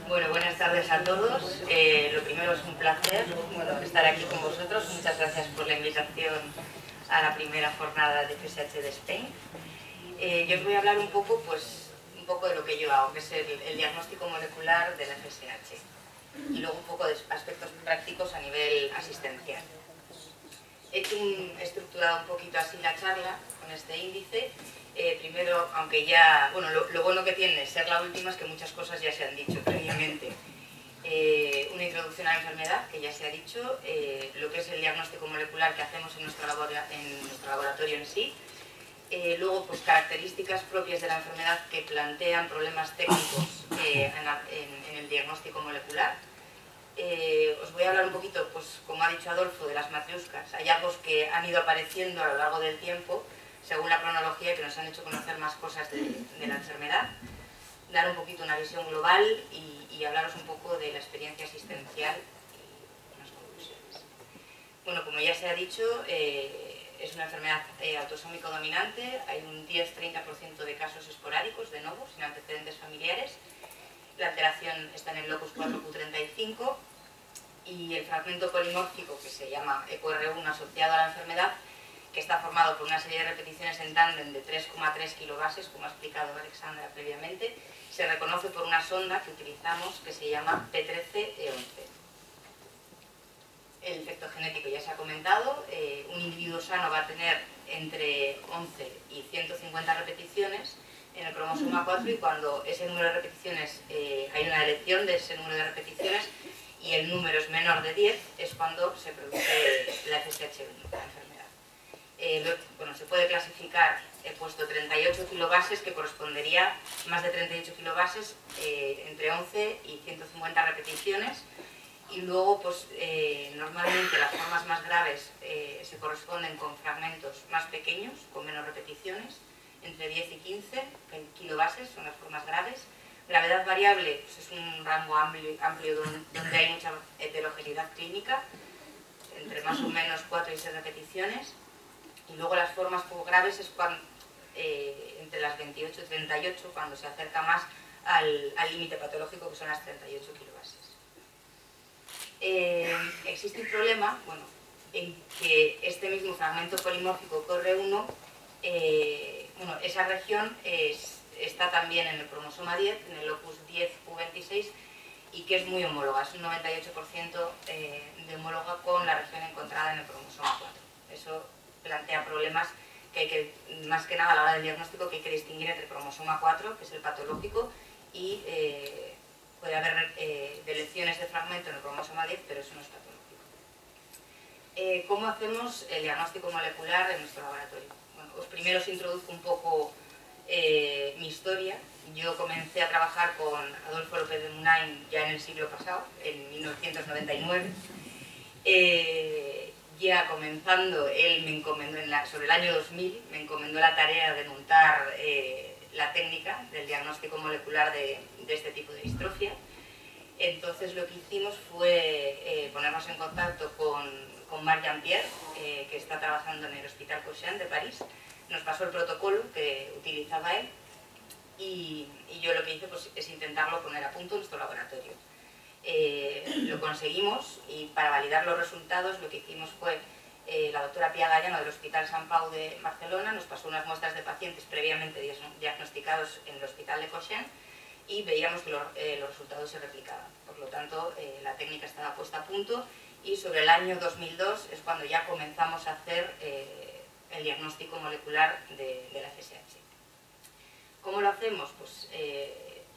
Bueno, buenas tardes a todos. Lo primero es un placer estar aquí con vosotros. Muchas gracias por la invitación a la primera jornada de FSH de Spain. Yo os voy a hablar un poco de lo que yo hago, que es el diagnóstico molecular de la FSH. Y luego un poco de aspectos prácticos a nivel asistencial. He estructurado un poquito así la charla con este índice. Primero, aunque ya, bueno, lo bueno que tiene ser la última es que muchas cosas ya se han dicho previamente. Una introducción a la enfermedad, que ya se ha dicho, lo que es el diagnóstico molecular que hacemos en nuestro laboratorio en sí. Luego, pues características propias de la enfermedad que plantean problemas técnicos en el diagnóstico molecular. Os voy a hablar un poquito, pues como ha dicho Adolfo, de las matriuscas, hallazgos que han ido apareciendo a lo largo del tiempo, según la cronología, que nos han hecho conocer más cosas de la enfermedad, dar un poquito una visión global y hablaros un poco de la experiencia asistencial y unas conclusiones. Bueno, como ya se ha dicho, es una enfermedad autosómico dominante, hay un 10-30% de casos esporádicos de novo, sin antecedentes familiares. La alteración está en el locus 4q35 y el fragmento polimórfico, que se llama EcoR1 asociado a la enfermedad, que está formado por una serie de repeticiones en tándem de 3,3 kilobases, como ha explicado Alexandra previamente, se reconoce por una sonda que utilizamos que se llama P13E11. El efecto genético ya se ha comentado, un individuo sano va a tener entre 11 y 150 repeticiones en el cromosoma 4 y cuando ese número de repeticiones, hay una elección de ese número de repeticiones y el número es menor de 10, es cuando se produce la FSH1, la enfermedad. Bueno, se puede clasificar, he puesto 38 kilobases, que correspondería más de 38 kilobases, entre 11 y 150 repeticiones. Y luego, pues, normalmente las formas más graves se corresponden con fragmentos más pequeños, con menos repeticiones, entre 10 y 15 kilobases son las formas graves. Gravedad variable, pues, es un rango amplio donde hay mucha heterogeneidad clínica, entre más o menos 4 y 6 repeticiones. Y luego las formas poco graves es cuando, entre las 28 y 38, cuando se acerca más al límite patológico, que son las 38 kilobases. Existe un problema, bueno, en que este mismo fragmento polimórfico EcoR1, bueno, esa región está también en el cromosoma 10, en el locus 10q26, y que es muy homóloga, es un 98% de homóloga con la región encontrada en el cromosoma 4. Eso plantea problemas que hay que, más que nada a la hora del diagnóstico, que hay que distinguir entre cromosoma 4, que es el patológico, y puede haber deleciones de fragmento en el cromosoma 10, pero eso no es patológico. ¿Cómo hacemos el diagnóstico molecular en nuestro laboratorio? Bueno, pues primero os introduzco un poco mi historia. Yo comencé a trabajar con Adolfo López de Munain ya en el siglo pasado, en 1999. Ya comenzando, él me encomendó, sobre el año 2000, me encomendó la tarea de montar la técnica del diagnóstico molecular de este tipo de distrofia. Entonces lo que hicimos fue ponernos en contacto con Marc Jean-Pierre, que está trabajando en el Hospital Cochin de París. Nos pasó el protocolo que utilizaba él y yo lo que hice, pues, es intentarlo poner a punto en nuestro laboratorio. Lo conseguimos y para validar los resultados lo que hicimos fue la doctora Pia Gallano del Hospital Sant Pau de Barcelona nos pasó unas muestras de pacientes previamente diagnosticados en el Hospital de Cochin y veíamos que los resultados se replicaban. Por lo tanto, la técnica estaba puesta a punto y sobre el año 2002 es cuando ya comenzamos a hacer el diagnóstico molecular de la FSH. ¿Cómo lo hacemos? Pues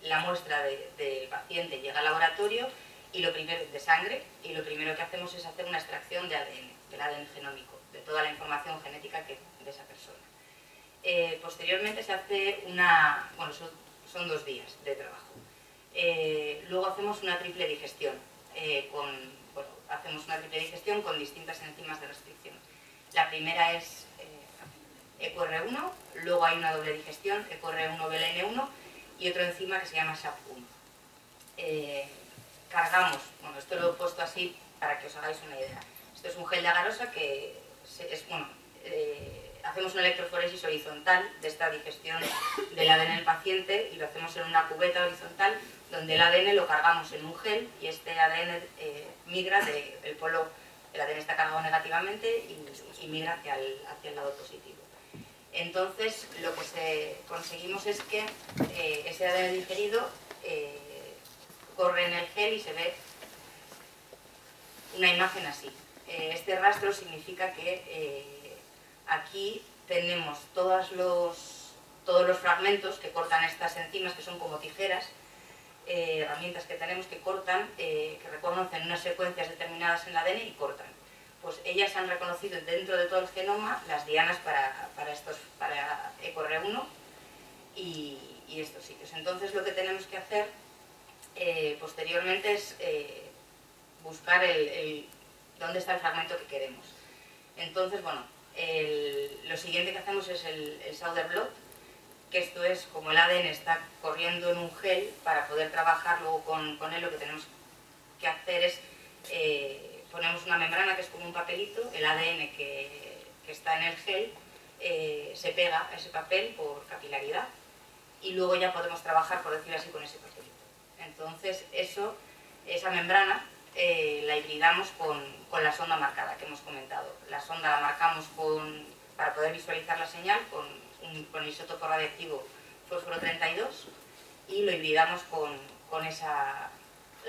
la muestra del paciente llega al laboratorio y de sangre, y lo primero que hacemos es hacer una extracción de ADN, del ADN genómico, de toda la información genética de esa persona. Posteriormente se hace bueno, son 2 días de trabajo. Luego hacemos una triple digestión, con distintas enzimas de restricción. La primera es EcoR1, luego hay una doble digestión, EcoR1-BLN1, y otra enzima que se llama SHAP1. Cargamos, bueno, esto lo he puesto así para que os hagáis una idea. Esto es un gel de agarosa que hacemos una electroforesis horizontal de esta digestión del ADN del paciente y lo hacemos en una cubeta horizontal donde el ADN lo cargamos en un gel y este ADN migra del polo, el ADN está cargado negativamente y migra hacia el lado positivo. Entonces lo que conseguimos es que ese ADN digerido corre en el gel y se ve una imagen así. Este rastro significa que aquí tenemos todos los fragmentos que cortan estas enzimas, que son como tijeras, herramientas que tenemos que cortan, que reconocen unas secuencias determinadas en el ADN y cortan. Pues ellas han reconocido dentro de todo el genoma las dianas para ECOR1 y estos sitios. Entonces lo que tenemos que hacer posteriormente es buscar dónde está el fragmento que queremos. Entonces, bueno, lo siguiente que hacemos es el solder blot, que esto es como el ADN está corriendo en un gel. Para poder trabajar luego con él, lo que tenemos que hacer es ponemos una membrana que es como un papelito, el ADN que está en el gel se pega a ese papel por capilaridad y luego ya podemos trabajar, por decirlo así, con ese papelito. Entonces esa membrana la hibridamos con la sonda marcada que hemos comentado. La sonda la marcamos para poder visualizar la señal con el isótopo radiactivo fósforo 32 y lo hibridamos con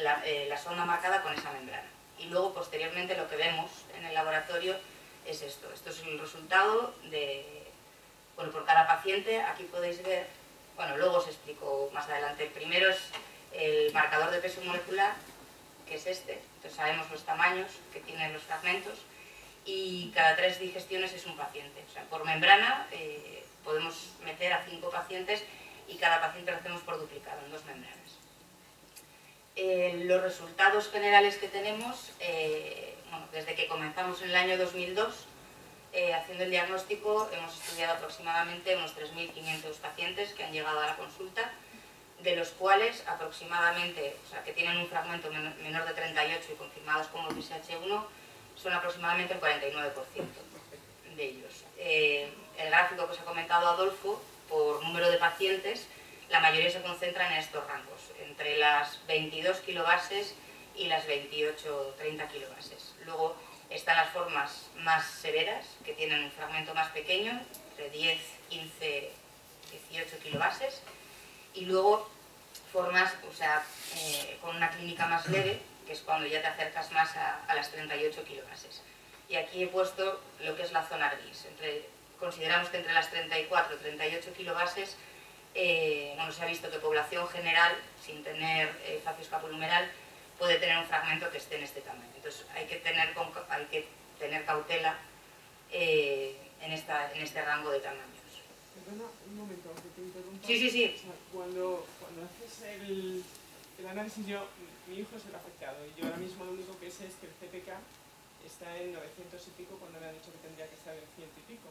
la sonda marcada con esa membrana. Y luego posteriormente lo que vemos en el laboratorio es esto. Esto es el resultado por cada paciente. Aquí podéis ver, bueno, luego os explico más adelante. El primero es el marcador de peso molecular, que es este. Entonces sabemos los tamaños que tienen los fragmentos y cada 3 digestiones es un paciente. O sea, por membrana podemos meter a 5 pacientes y cada paciente lo hacemos por duplicado, en 2 membranas. Los resultados generales que tenemos, bueno, desde que comenzamos en el año 2002 haciendo el diagnóstico, hemos estudiado aproximadamente unos 3.500 pacientes que han llegado a la consulta, de los cuales aproximadamente, o sea, que tienen un fragmento menor de 38 y confirmados como FSH1, son aproximadamente el 49% de ellos. El gráfico que os ha comentado Adolfo, por número de pacientes, la mayoría se concentran en estos rangos, entre las 22 kilobases y las 28-30 kilobases. Luego están las formas más severas, que tienen un fragmento más pequeño, de 10, 15, 18 kilobases, y luego formas, o sea, con una clínica más leve, que es cuando ya te acercas más a las 38 kilobases. Y aquí he puesto lo que es la zona gris. Consideramos que entre las 34 y 38 kilobases, bueno, se ha visto que población general, sin tener facio escapulohumeral, puede tener un fragmento que esté en este tamaño. Entonces hay que tener cautela en este rango de tamaños. Perdona un momento, aunque te interrumpa. Sí. O sea, cuando haces el análisis, mi hijo es el afectado y yo ahora mismo lo único que sé es que el CPK está en 900 y pico cuando me han dicho que tendría que estar en 100 y pico.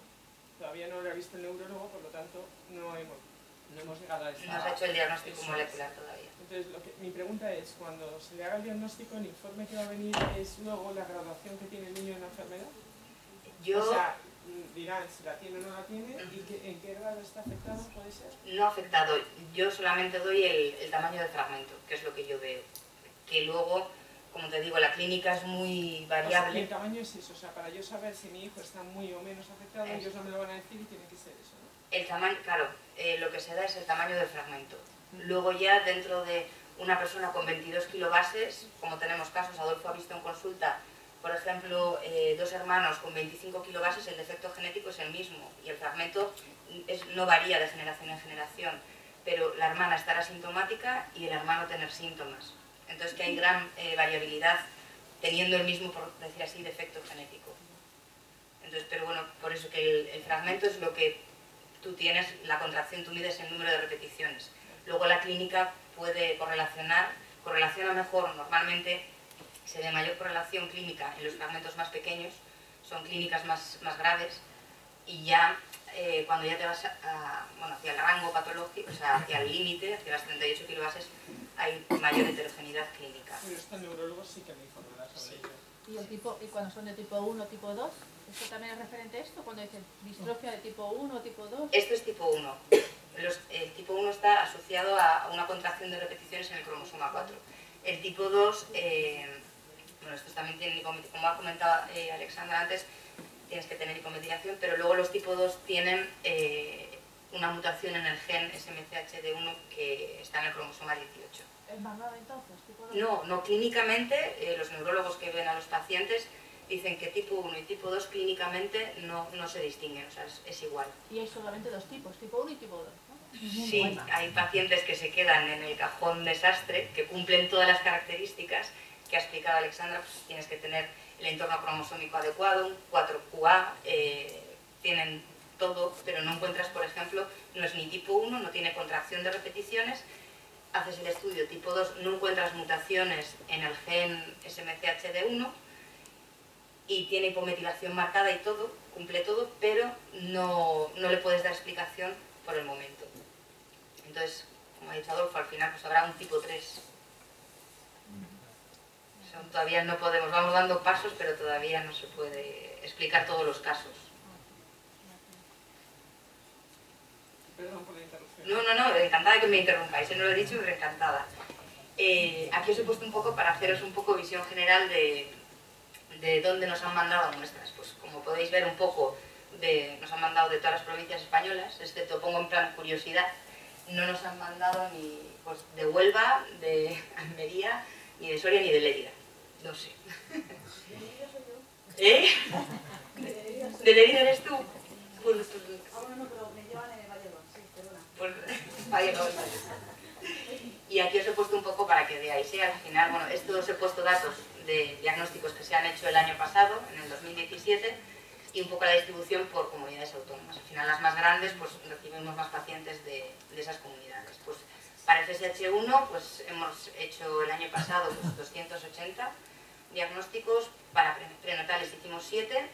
Todavía no lo ha visto el neurólogo, por lo tanto no hemos llegado a esta... No se ha hecho el diagnóstico molecular todavía. Entonces, mi pregunta es, cuando se le haga el diagnóstico, ¿el informe que va a venir es luego la graduación que tiene el niño en la enfermedad? O sea, dirán si la tiene o no la tiene y en qué grado está afectado, puede ser. No afectado, yo solamente doy el tamaño del fragmento, que es lo que yo veo. Que luego, como te digo, la clínica es muy variable. O sea, y el tamaño es eso, o sea, para yo saber si mi hijo está muy o menos afectado, ellos no me lo van a decir y tiene que ser eso, ¿no? El tamaño, claro, lo que se da es el tamaño del fragmento. Luego ya dentro de una persona con 22 kilobases, como tenemos casos, Adolfo ha visto en consulta, por ejemplo, 2 hermanos con 25 kilobases, el defecto genético es el mismo y el fragmento no varía de generación en generación, pero la hermana estará asintomática y el hermano tener síntomas. Entonces que hay gran variabilidad teniendo el mismo, por decir así, defecto genético. Entonces, pero bueno, por eso que el fragmento es lo que tú tienes, la contracción, tú mides el número de repeticiones. Luego la clínica puede correlaciona mejor, normalmente se ve mayor correlación clínica en los fragmentos más pequeños, son clínicas más graves, y ya cuando ya te vas hacia el rango patológico, o sea, hacia el límite, hacia las 38 kilobases, hay mayor heterogeneidad clínica. Pero esto el neurólogo sí que me informará sobre ello. ¿Y cuando son de tipo 1 o tipo 2? ¿Esto también es referente a esto? Cuando dicen distrofia de tipo 1 o tipo 2. Esto es tipo 1. El tipo 1 está asociado a una contracción de repeticiones en el cromosoma 4. El tipo 2, bueno, estos también tienen, como ha comentado Alexandra antes, tienes que tener hipometilación, pero luego los tipo 2 tienen una mutación en el gen SMCHD1 que está en el cromosoma 18. ¿Es más grave entonces? ¿Tipo 2? No, no clínicamente, los neurólogos que ven a los pacientes dicen que tipo 1 y tipo 2 clínicamente no se distinguen, o sea, es igual. Y hay solamente dos tipos, tipo 1 y tipo 2, ¿no? Sí, hay pacientes que se quedan en el cajón desastre, que cumplen todas las características que ha explicado Alexandra, pues tienes que tener el entorno cromosómico adecuado, un 4QA, tienen todo, pero no encuentras, por ejemplo, no es ni tipo 1, no tiene contracción de repeticiones, haces el estudio tipo 2, no encuentras mutaciones en el gen SMCHD1 y tiene hipometilación marcada y todo, cumple todo, pero no le puedes dar explicación por el momento. Entonces, como ha dicho Adolfo, al final pues habrá un tipo 3. Todavía no podemos, vamos dando pasos, pero todavía no se puede explicar todos los casos. Perdón por la interrupción. No, encantada de que me interrumpáis, no lo he dicho, pero encantada. Aquí os he puesto un poco para haceros un poco visión general de dónde nos han mandado muestras. Pues como podéis ver un poco, nos han mandado de todas las provincias españolas, excepto pongo en plan curiosidad, no nos han mandado ni pues, de Huelva, de Almería, ni de Soria, ni de Lérida. No sé. ¿Eh? ¿De Lérida eres tú? Pues, no, pero me llevan en el Valledón, sí, perdona. Pues, Valledón. Y aquí os he puesto un poco para que veáis, al final, bueno, esto os he puesto datos de diagnósticos que se han hecho el año pasado, en el 2017, y un poco la distribución por comunidades autónomas. Al final, las más grandes, pues recibimos más pacientes de esas comunidades. Pues para FSH1, pues hemos hecho el año pasado pues, 280 diagnósticos, para prenatales hicimos 7,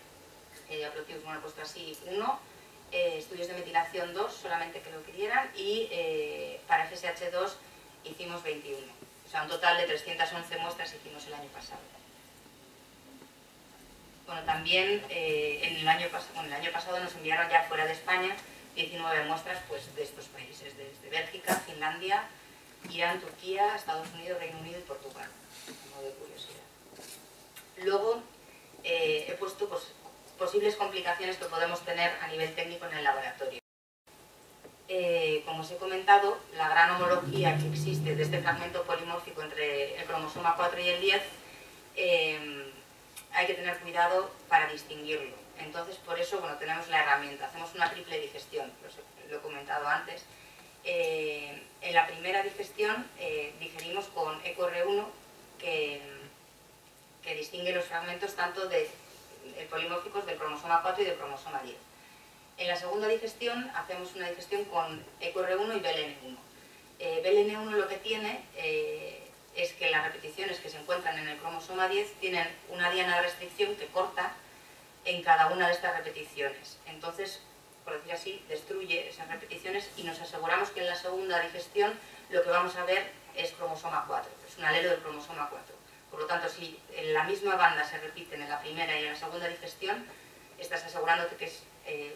apropios, bueno, he puesto así 1, estudios de metilación 2, solamente que lo pidieran, y para FSH2 hicimos 21. O sea, un total de 311 muestras hicimos el año pasado. Bueno, también el año pasado nos enviaron ya fuera de España 19 muestras pues, de estos países, desde Bélgica, Finlandia, Irán, Turquía, Estados Unidos, Reino Unido y Portugal, como de curiosidad. Luego he puesto pues, posibles complicaciones que podemos tener a nivel técnico en el laboratorio. Como os he comentado, la gran homología que existe de este fragmento polimórfico entre el cromosoma 4 y el 10, hay que tener cuidado para distinguirlo. Entonces, por eso, bueno, tenemos la herramienta, hacemos una triple digestión, lo he comentado antes. En la primera digestión digerimos con EcoR1, que distingue los fragmentos tanto de polimórficos del cromosoma 4 y del cromosoma 10. En la segunda digestión hacemos una digestión con EcoR1 y BLN1. BLN1 lo que tiene es que las repeticiones que se encuentran en el cromosoma 10 tienen una diana de restricción que corta en cada una de estas repeticiones. Entonces, por decir así, destruye esas repeticiones y nos aseguramos que en la segunda digestión lo que vamos a ver es cromosoma 4, es un alelo del cromosoma 4. Por lo tanto, si en la misma banda se repiten en la primera y en la segunda digestión, estás asegurándote que es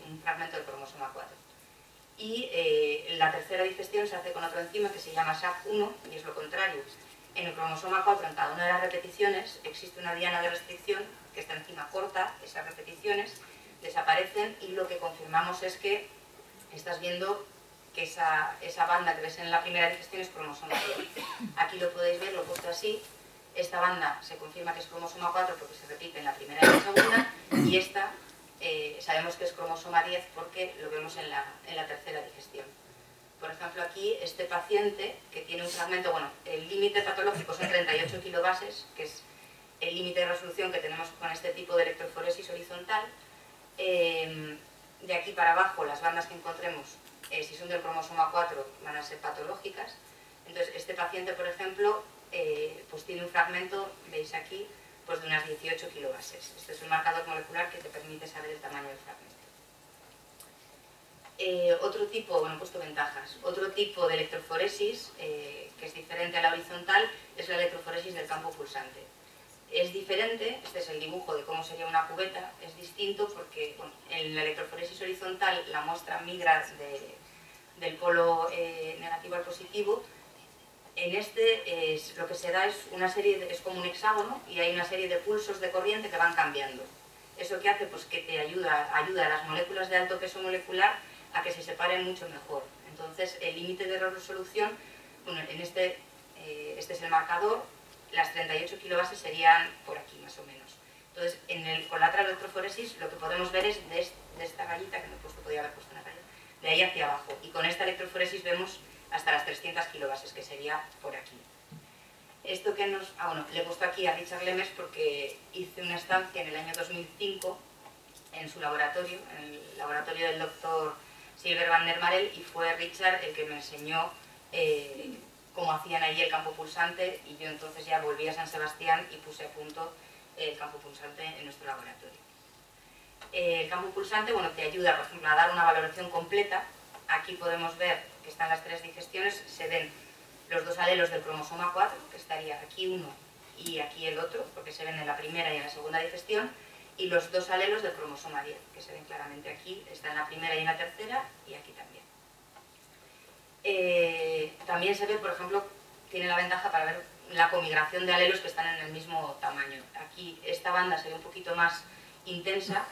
un fragmento del cromosoma 4. Y la tercera digestión se hace con otro enzima que se llama SAF1 y es lo contrario. En el cromosoma 4, en cada una de las repeticiones, existe una diana de restricción que esta enzima corta esas repeticiones, desaparecen y lo que confirmamos es que estás viendo que esa banda que ves en la primera digestión es cromosoma 10. Aquí lo podéis ver, lo he puesto así. Esta banda se confirma que es cromosoma 4 porque se repite en la primera y en la segunda, y esta sabemos que es cromosoma 10 porque lo vemos en la tercera digestión. Por ejemplo, aquí este paciente que tiene un fragmento, bueno, el límite patológico son 38 kilobases, que es el límite de resolución que tenemos con este tipo de electroforesis horizontal. De aquí para abajo, las bandas que encontremos, si son del cromosoma 4, van a ser patológicas. Entonces, este paciente, por ejemplo, pues tiene un fragmento, veis aquí, pues de unas 18 kilobases. Este es un marcador molecular que te permite saber el tamaño del fragmento. Otro tipo, bueno, he puesto ventajas. Otro tipo de electroforesis, que es diferente a la horizontal, es la electroforesis del campo pulsante. es diferente, este es el dibujo de cómo sería una cubeta, es distinto porque bueno, en la electroforesis horizontal la muestra migra del polo negativo al positivo. En este lo que se da es una serie es como un hexágono y hay una serie de pulsos de corriente que van cambiando. ¿Eso qué hace? Pues que te ayuda a las moléculas de alto peso molecular a que se separen mucho mejor. Entonces el límite de resolución, bueno, en este es el marcador, las 38 kilobases serían por aquí más o menos. Entonces con la otra electroforesis lo que podemos ver es de esta rayita, que me he puesto, podría haber puesto una rayita, de ahí hacia abajo. Y con esta electroforesis vemos hasta las 300 kilobases, que sería por aquí. Esto que nos... bueno, le he puesto aquí a Richard Lemes porque hice una estancia en el año 2005 en su laboratorio, en el laboratorio del doctor Silver van der Marel, y fue Richard el que me enseñó cómo hacían ahí el campo pulsante, y yo entonces ya volví a San Sebastián y puse a punto el campo pulsante en nuestro laboratorio. El campo pulsante, bueno, te ayuda, por ejemplo, a dar una valoración completa. Aquí podemos ver que están las tres digestiones, se ven los dos alelos del cromosoma 4, que estaría aquí uno y aquí el otro, porque se ven en la primera y en la segunda digestión, y los dos alelos del cromosoma 10, que se ven claramente aquí, está en la primera y en la tercera, y aquí también. También se ve, por ejemplo, tiene la ventaja para ver la comigración de alelos que están en el mismo tamaño. Aquí esta banda se ve un poquito más intensa,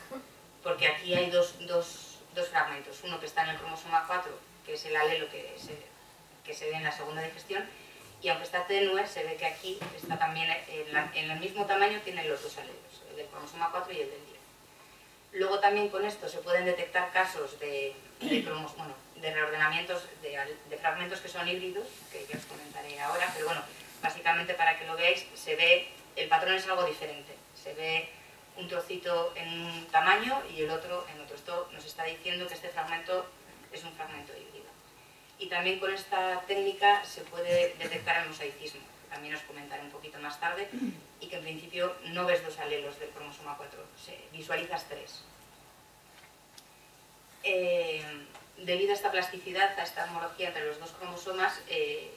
porque aquí hay dos fragmentos, uno que está en el cromosoma 4, que es el alelo que se ve en la segunda digestión, y aunque está tenue, se ve que aquí está también en el mismo tamaño, tienen los dos alelos, el del cromosoma 4 y el del 10. Luego también con esto se pueden detectar casos de reordenamientos de fragmentos que son híbridos, que ya os comentaré ahora, pero bueno, básicamente para que lo veáis, se ve, el patrón es algo diferente, se ve un trocito en un tamaño y el otro en otro. Esto nos está diciendo que este fragmento es un fragmento híbrido. Y también con esta técnica se puede detectar el mosaicismo, que también os comentaré un poquito más tarde, y que en principio no ves dos alelos del cromosoma 4, visualizas tres. Debido a esta plasticidad, a esta homología entre los dos cromosomas,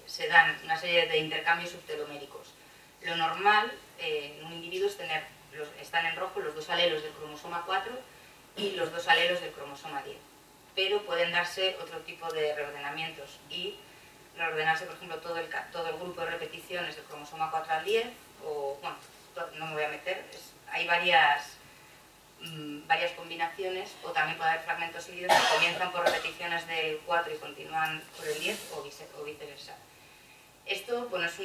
se dan una serie de intercambios subteloméricos. Lo normal en un individuo es tener, están en rojo los dos alelos del cromosoma 4 y los dos alelos del cromosoma 10. Pero pueden darse otro tipo de reordenamientos y reordenarse, por ejemplo, todo el grupo de repeticiones del cromosoma 4 al 10, o, bueno, no me voy a meter, hay varias combinaciones, o también puede haber fragmentos híbridos que comienzan por repeticiones del 4 y continúan por el 10, o viceversa. Esto, bueno, es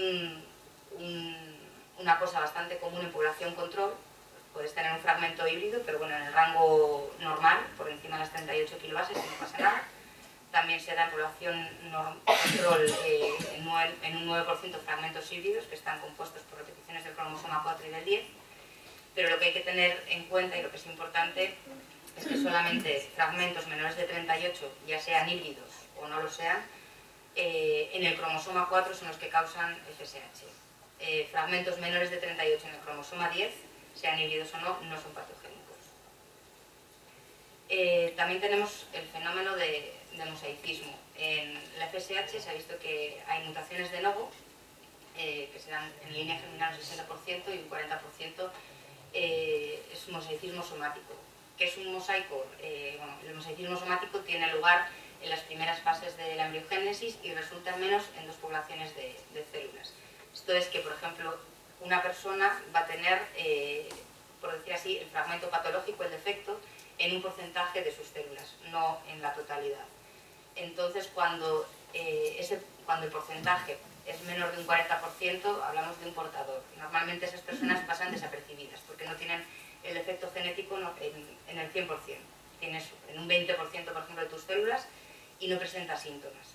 una cosa bastante común en población control. Puedes tener un fragmento híbrido, pero bueno, en el rango normal, por encima de las 38 kilobases, no pasa nada. También se da en población control en un 9% fragmentos híbridos que están compuestos por repeticiones del cromosoma 4 y del 10. Pero lo que hay que tener en cuenta y lo que es importante es que solamente fragmentos menores de 38, ya sean híbridos o no lo sean, en el cromosoma 4 son los que causan FSH. Fragmentos menores de 38 en el cromosoma 10, sean híbridos o no, no son patogénicos. También tenemos el fenómeno de mosaicismo. En la FSH se ha visto que hay mutaciones de novo, que se dan en línea germinal un 60% y un 40% es mosaicismo somático. ¿Qué es un mosaico? Bueno, el mosaicismo somático tiene lugar en las primeras fases de la embriogénesis y resulta al menos en dos poblaciones de células. Esto es que, por ejemplo, una persona va a tener, por decir así, el fragmento patológico, el defecto, en un porcentaje de sus células, no en la totalidad. Entonces, cuando el porcentaje es menor de un 40%, hablamos de un portador. Normalmente esas personas pasan desapercibidas porque no tienen el defecto genético en el 100%. Tienes en un 20%, por ejemplo, de tus células y no presenta síntomas.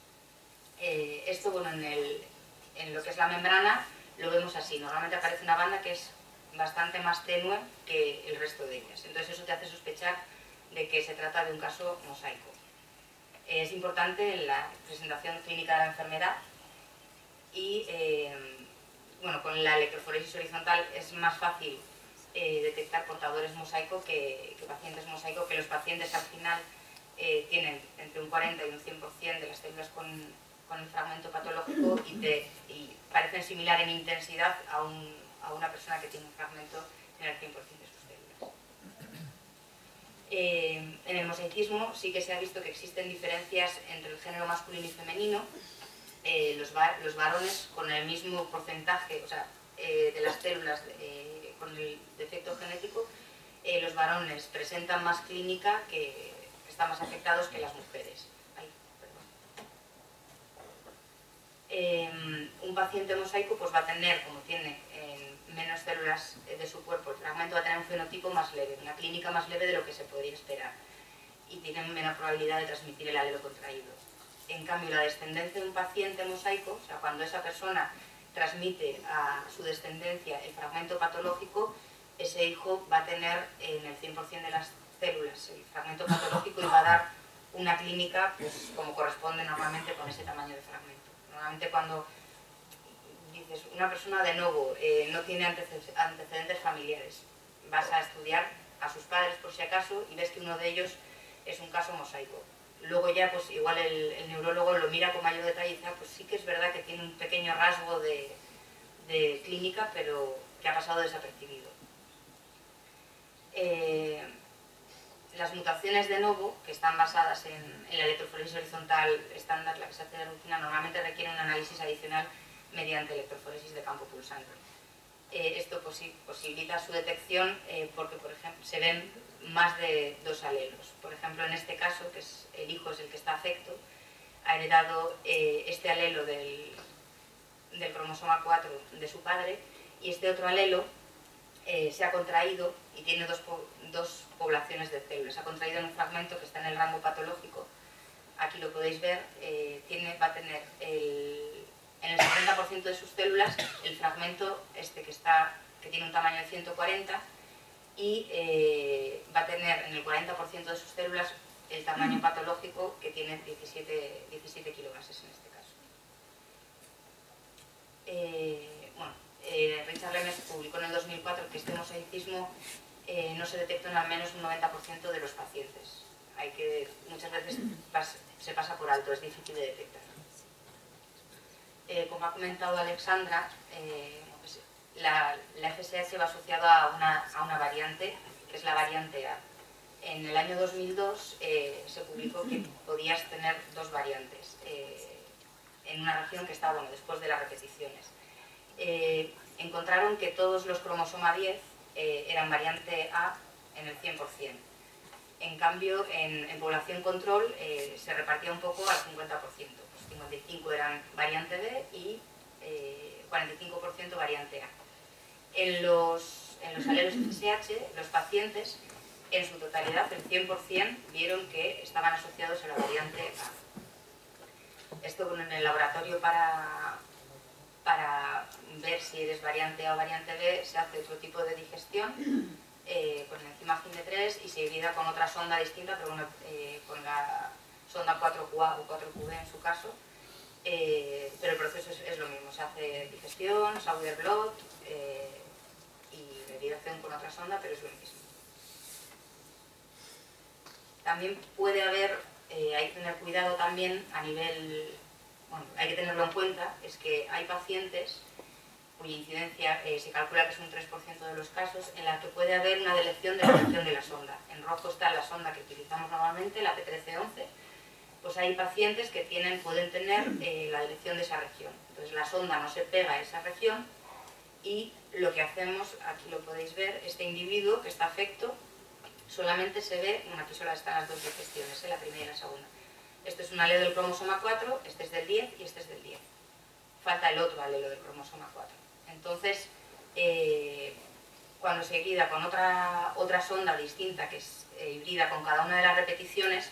Esto, bueno, en lo que es la membrana lo vemos así. Normalmente aparece una banda que es bastante más tenue que el resto de ellas. Entonces eso te hace sospechar de que se trata de un caso mosaico. Es importante en la presentación clínica de la enfermedad y bueno, con la electroforesis horizontal es más fácil detectar portadores mosaico que pacientes mosaico, que los pacientes al final tienen entre un 40 y un 100% de las células con el fragmento patológico y parecen similar en intensidad a a una persona que tiene un fragmento en el 100% de sus células. En el mosaicismo sí que se ha visto que existen diferencias entre el género masculino y femenino. Los varones con el mismo porcentaje, o sea, de las células con el defecto genético, los varones presentan más clínica, que están más afectados que las mujeres. Un paciente mosaico pues va a tener, como tiene menos células de su cuerpo, el fragmento va a tener un fenotipo más leve, una clínica más leve de lo que se podría esperar, y tiene menor probabilidad de transmitir el alelo contraído. En cambio, la descendencia de un paciente mosaico, o sea, cuando esa persona transmite a su descendencia el fragmento patológico, ese hijo va a tener en el 100% de las células el fragmento patológico y va a dar una clínica pues, como corresponde normalmente con ese tamaño de fragmento. Normalmente cuando dices una persona de nuevo no tiene antecedentes familiares, vas a estudiar a sus padres por si acaso y ves que uno de ellos es un caso mosaico. Luego ya pues igual el neurólogo lo mira con mayor detalle y dice, pues sí que es verdad que tiene un pequeño rasgo de clínica, pero que ha pasado desapercibido. Las mutaciones de novo, que están basadas en la electroforesis horizontal estándar, la que se hace de rutina, normalmente requieren un análisis adicional mediante electroforesis de campo pulsante. Esto posibilita su detección porque, por ejemplo, se ven más de 2 alelos. Por ejemplo, en este caso, que es el hijo es el que está afecto, ha heredado este alelo del cromosoma 4 de su padre, y este otro alelo se ha contraído y tiene dos poblaciones de células. Se ha contraído en un fragmento que está en el rango patológico. Aquí lo podéis ver, va a tener en el 70% de sus células el fragmento que tiene un tamaño de 140, y va a tener en el 40% de sus células el tamaño patológico, que tiene 17 kilobases en este caso. Richard Lemes publicó en el 2004 que este mosaicismo no se detecta en al menos un 90% de los pacientes. Muchas veces se pasa por alto, es difícil de detectar. Como ha comentado Alexandra, la FSH va asociada a una variante, que es la variante A. En el año 2002 se publicó que podías tener 2 variantes en una región que está, después de las repeticiones. Encontraron que todos los cromosoma 10 eran variante A en el 100%. En cambio, en población control se repartía un poco al 50%. Pues 55 eran variante B y 45% variante A. En los alelos FSH, los pacientes, en su totalidad, el 100%, vieron que estaban asociados a la variante A. Esto en el laboratorio para ver si eres variante A o variante B, se hace otro tipo de digestión con la enzima GIND3 y se hibrida con otra sonda distinta, pero con la sonda 4QA o 4QB en su caso, pero el proceso es lo mismo, se hace digestión, Sauer blot y hibridación con otra sonda, pero es lo mismo. También puede haber, hay que tener cuidado también a nivel, hay que tenerlo en cuenta, es que hay pacientes cuya incidencia se calcula que es un 3% de los casos, en la que puede haber una delección de la región de la sonda. En rojo está la sonda que utilizamos normalmente, la P1311, pues hay pacientes que pueden tener la delección de esa región. Entonces la sonda no se pega a esa región y lo que hacemos, aquí lo podéis ver, este individuo que está afecto, solamente se ve, aquí solo están las 2 digestiones, la primera y la segunda. Este es un alelo del cromosoma 4, este es del 10 y este es del 10. Falta el otro alelo del cromosoma 4. Entonces, cuando se hibrida con otra sonda distinta, que es hibrida con cada una de las repeticiones,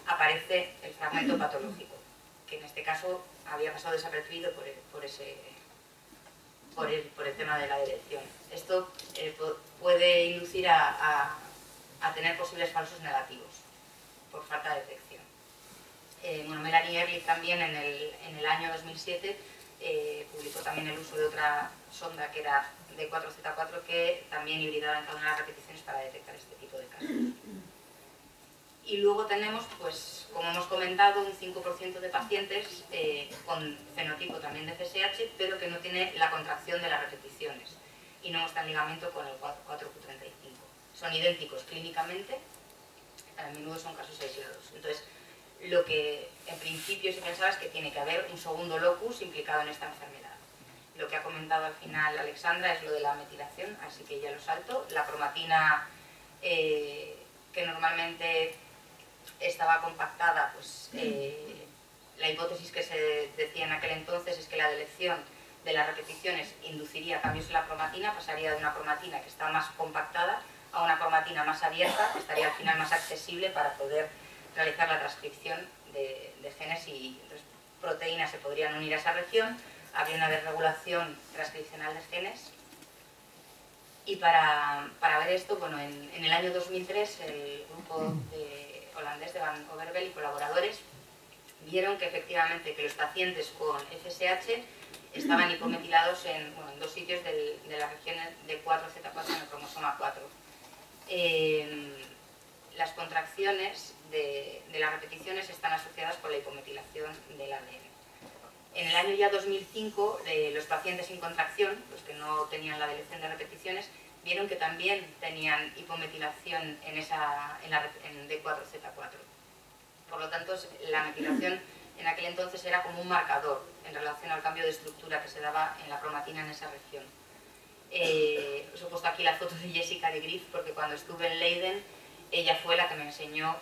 aparece el fragmento patológico, que en este caso había pasado desapercibido por el tema de la delección. Esto puede inducir a tener posibles falsos negativos por falta de detección. Melanie Ehrlich también en el año 2007 publicó también el uso de otra sonda que era de 4Z4 que también hibridaba en cada una de las repeticiones para detectar este tipo de casos. Y luego tenemos, pues, como hemos comentado, un 5% de pacientes con fenotipo también de FSH, pero que no tiene la contracción de las repeticiones. y no muestran ligamento con el 4q35. Son idénticos clínicamente, a menudo son casos aislados. Entonces, lo que en principio se pensaba es que tiene que haber un segundo locus implicado en esta enfermedad. Lo que ha comentado al final Alexandra es lo de la metilación, así que ya lo salto. La cromatina, que normalmente estaba compactada, pues la hipótesis que se decía en aquel entonces es que la delección de las repeticiones induciría cambios en la cromatina, pasaría de una cromatina que está más compactada a una cromatina más abierta, que estaría al final más accesible para poder realizar la transcripción de genes, y entonces proteínas se podrían unir a esa región, habría una desregulación transcripcional de genes. Y para ver esto, bueno, en el año 2003 el grupo holandés de Van Overbel y colaboradores vieron que efectivamente que los pacientes con FSH estaban hipometilados en 2 sitios de la región de 4Z4 en el cromosoma 4. Las contracciones de las repeticiones están asociadas con la hipometilación del ADN. En el año ya 2005, los pacientes sin contracción, los que no tenían la delección de repeticiones, vieron que también tenían hipometilación en D4Z4. Por lo tanto, la metilación en aquel entonces era como un marcador en relación al cambio de estructura que se daba en la cromatina en esa región. Os he puesto aquí la foto de Jessica de Grief porque cuando estuve en Leiden ella fue la que me enseñó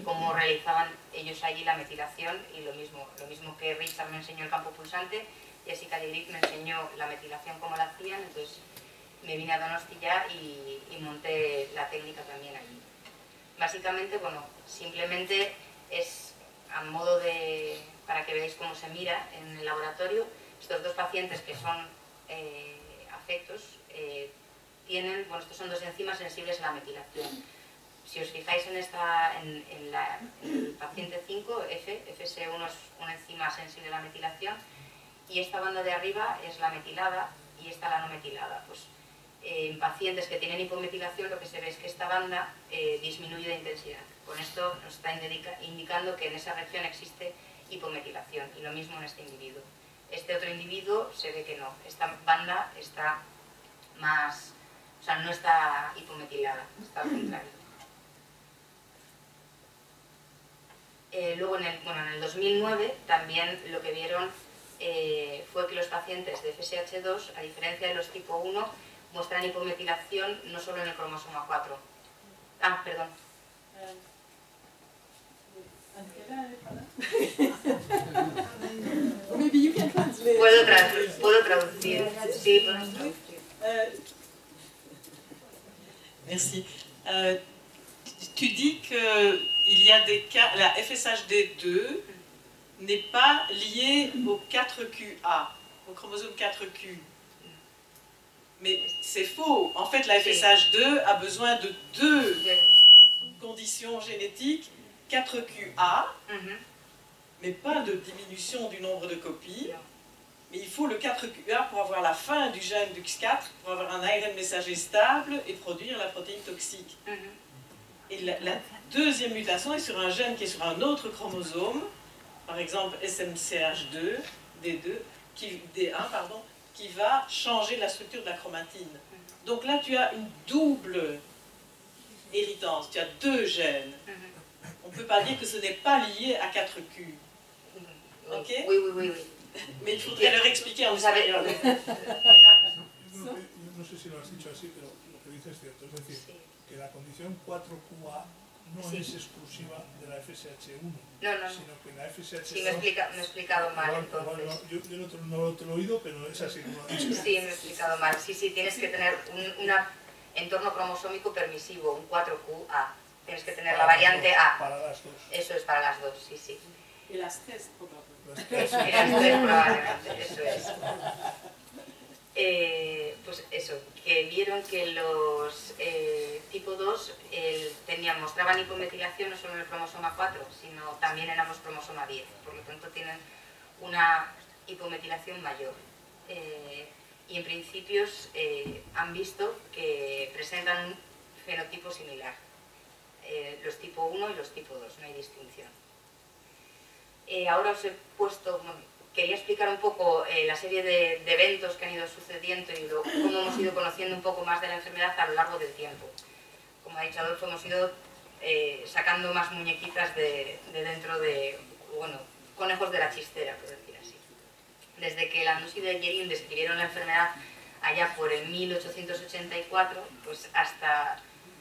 cómo realizaban ellos allí la metilación, y lo mismo que Richard me enseñó el campo pulsante, Jessica de Grief me enseñó la metilación cómo la hacían. Entonces me vine a Donosti ya y monté la técnica también allí. Básicamente, bueno, simplemente es a modo de, para que veáis cómo se mira en el laboratorio, estos 2 pacientes que son afectos tienen, bueno, estos son 2 enzimas sensibles a la metilación. Si os fijáis en el paciente 5, FS1 es una enzima sensible a la metilación, y esta banda de arriba es la metilada y esta la no metilada. Pues en pacientes que tienen hipometilación lo que se ve es que esta banda disminuye de intensidad. Con esto nos está indicando que en esa región existe hipometilación, y lo mismo en este individuo. Este otro individuo se ve que no, esta banda está más, o sea, no está hipometilada, está al contrario. Luego en el 2009 también lo que vieron fue que los pacientes de FSH2, a diferencia de los tipo 1, muestran hipometilación no solo en el cromosoma 4. Ah, perdón. Puedo traducir. Sí, podemos traducir. Merci. Tu dis qu'il y a des cas, la FSHD2 n'est pas liée au 4QA, au chromosome 4Q. Mais c'est faux. En fait, la FSH2 a besoin de 2 conditions génétiques, 4QA, mais pas de diminution du nombre de copies. Mais il faut le 4QA pour avoir la fin du gène DUX4, pour avoir un ARN messager stable et produire la protéine toxique. Et la deuxième mutation est sur un gène qui est sur un autre chromosome, par exemple SMCH2, D1, pardon, qui va changer la structure de la chromatine. Donc là, tu as une double héritance, tu as 2 gènes. On ne peut pas dire que ce n'est pas lié à 4Q. Ok? Oui. Mais il faudrait leur expliquer en espagnol. No sé si lo has dicho así, pero lo que dices es cierto. Es decir, que la condición 4QA no es exclusiva de la FSH1, sino que la FSH2... Sí, me he explicado mal, entonces. Yo el otro no te lo he oído, pero es así como lo has dicho. Sí, me he explicado mal. Sí, tienes que tener un entorno cromosómico permisivo, un 4QA. Tienes que tener la variante A. Para las 2. Eso es para las 2, sí. Y las 3, probablemente. Y las 3 probablemente, eso es. Pues eso, que vieron que los tipo 2 mostraban hipometilación no solo en el cromosoma 4, sino también en ambos cromosoma 10, por lo tanto tienen una hipometilación mayor. Y en principios han visto que presentan un fenotipo similar, los tipo 1 y los tipo 2, no hay distinción. Ahora os he puesto quería explicar un poco la serie de eventos que han ido sucediendo y cómo hemos ido conociendo un poco más de la enfermedad a lo largo del tiempo. Como ha dicho Adolfo, hemos ido sacando más muñequitas de dentro de, bueno, conejos de la chistera, por decir así. Desde que Lanús y de Guérin describieron la enfermedad allá por el 1884, pues hasta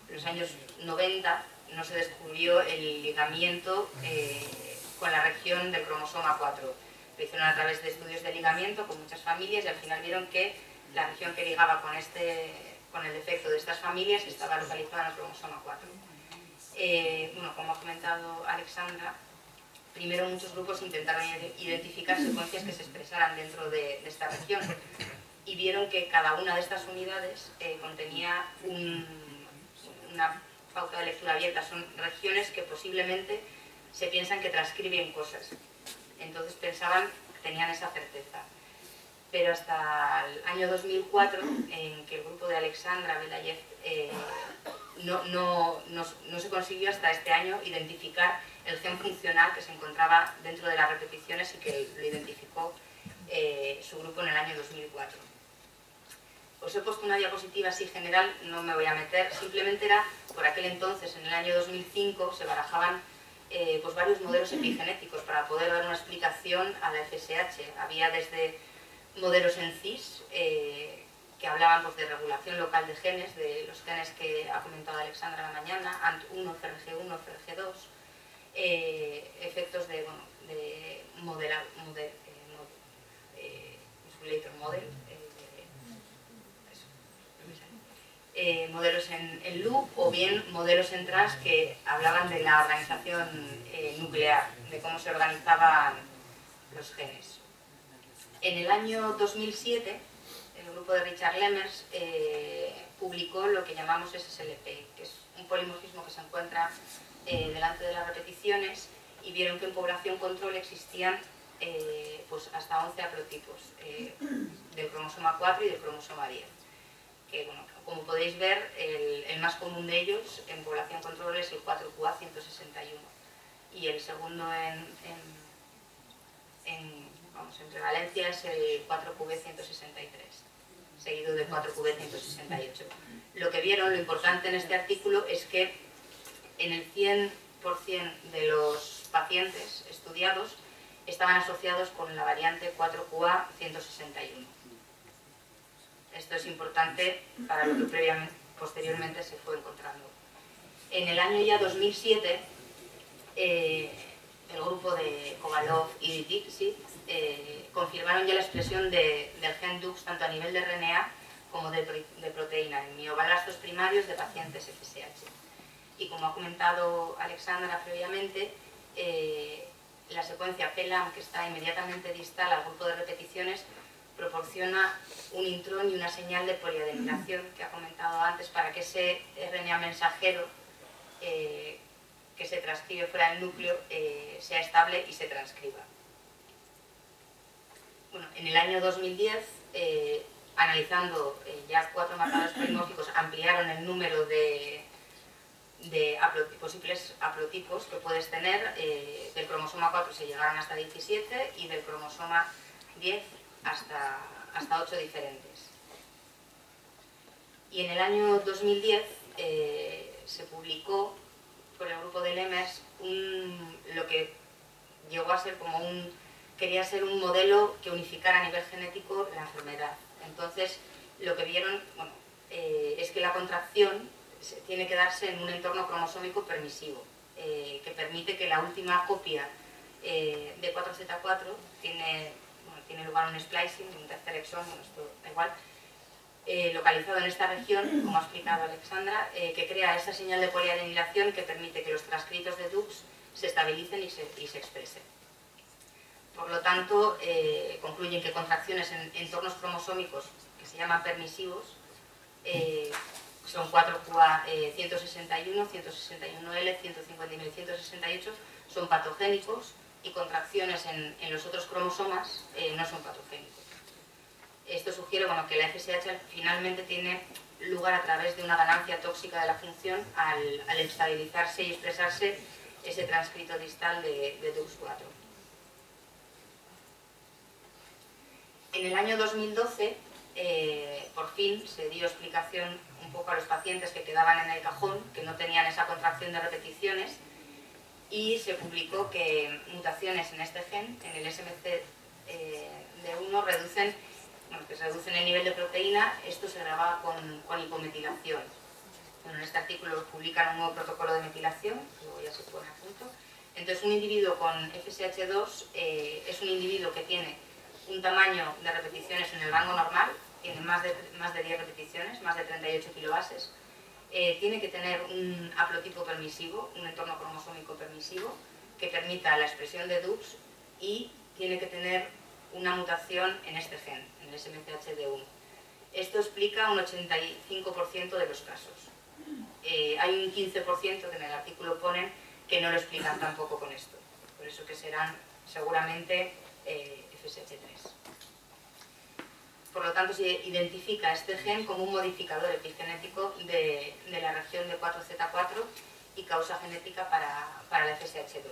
los años 90 no se descubrió el ligamiento con la región del cromosoma 4. Lo hicieron a través de estudios de ligamiento con muchas familias y al final vieron que la región que ligaba con el defecto de estas familias estaba localizada en el cromosoma 4. Bueno, como ha comentado Alexandra, primero muchos grupos intentaron identificar secuencias que se expresaran dentro de esta región y vieron que cada una de estas unidades contenía una pauta de lectura abierta. Son regiones que posiblemente se piensan que transcriben cosas. Entonces pensaban que tenían esa certeza. Pero hasta el año 2004, en que el grupo de Alexandra Belayev no se consiguió hasta este año identificar el gen funcional que se encontraba dentro de las repeticiones y que lo identificó su grupo en el año 2004. Os he puesto una diapositiva así general, no me voy a meter, simplemente era por aquel entonces, en el año 2005, se barajaban pues varios modelos epigenéticos para poder dar una explicación a la FSH. Había desde modelos en CIS, que hablaban pues, de regulación local de genes, de los genes que ha comentado Alexandra la mañana, ANT1, FRG1, FRG2, efectos de, bueno, de modelos en loop o bien modelos en trans que hablaban de la organización nuclear, de cómo se organizaban los genes. En el año 2007, el grupo de Richard Lemmers publicó lo que llamamos SSLP, que es un polimorfismo que se encuentra delante de las repeticiones, y vieron que en población control existían pues hasta 11 haplotipos del cromosoma 4 y del cromosoma 10. Que, bueno, como podéis ver, el más común de ellos en población control es el 4QA161 y el segundo en prevalencia es el 4QB163, seguido del 4QB168. Lo que vieron, lo importante en este artículo es que en el 100% de los pacientes estudiados estaban asociados con la variante 4QA161. Esto es importante para lo que posteriormente se fue encontrando. En el año ya 2007, el grupo de Kovalov y Dixit confirmaron ya la expresión del gen DUX tanto a nivel de RNA como de proteína en mioblastos primarios de pacientes FSH. Y como ha comentado Alexandra previamente, la secuencia PELAM, que está inmediatamente distal al grupo de repeticiones, proporciona un intrón y una señal de poliadenilación que ha comentado antes para que ese RNA mensajero que se transcribe fuera del núcleo sea estable y se transcriba. Bueno, en el año 2010, analizando ya 4 marcadores polimórficos, ampliaron el número de posibles haplotipos que puedes tener. Del cromosoma 4 se llegaron hasta 17 y del cromosoma 10 hasta 8 diferentes. Y en el año 2010 se publicó por el grupo de Lemmers lo que llegó a ser como quería ser un modelo que unificara a nivel genético la enfermedad. Entonces lo que vieron, bueno, es que la contracción tiene que darse en un entorno cromosómico permisivo, que permite que la última copia de 4Z4 tiene lugar un splicing de un tercer exón, bueno, esto da igual, localizado en esta región, como ha explicado Alexandra, que crea esa señal de poliadenilación que permite que los transcritos de DUX se estabilicen y se expresen. Por lo tanto, concluyen que contracciones en entornos cromosómicos que se llaman permisivos son 4QA161, 161L, 151 y 168, son patogénicos, y contracciones en los otros cromosomas no son patogénicos. Esto sugiere, bueno, que la FSH finalmente tiene lugar a través de una ganancia tóxica de la función al estabilizarse y expresarse ese transcrito distal de DUX4. En el año 2012, por fin se dio explicación un poco a los pacientes que quedaban en el cajón, que no tenían esa contracción de repeticiones, y se publicó que mutaciones en este gen, en el SMCD1, que se reducen el nivel de proteína. Esto se grababa con hipometilación. Bueno, en este artículo publican un nuevo protocolo de metilación, luego ya se pone a punto. Entonces, un individuo con FSH2 es un individuo que tiene un tamaño de repeticiones en el rango normal, tiene más de 10 repeticiones, más de 38 kilobases. Tiene que tener un haplotipo permisivo, un entorno cromosómico permisivo, que permita la expresión de DUX, y tiene que tener una mutación en este gen, en el SMCHD1. Esto explica un 85% de los casos. Hay un 15% que en el artículo ponen que no lo explican tampoco con esto. Por eso que serán seguramente FSH3. Por lo tanto, se identifica este gen como un modificador epigenético de la región de 4Z4 y causa genética para la FSH2.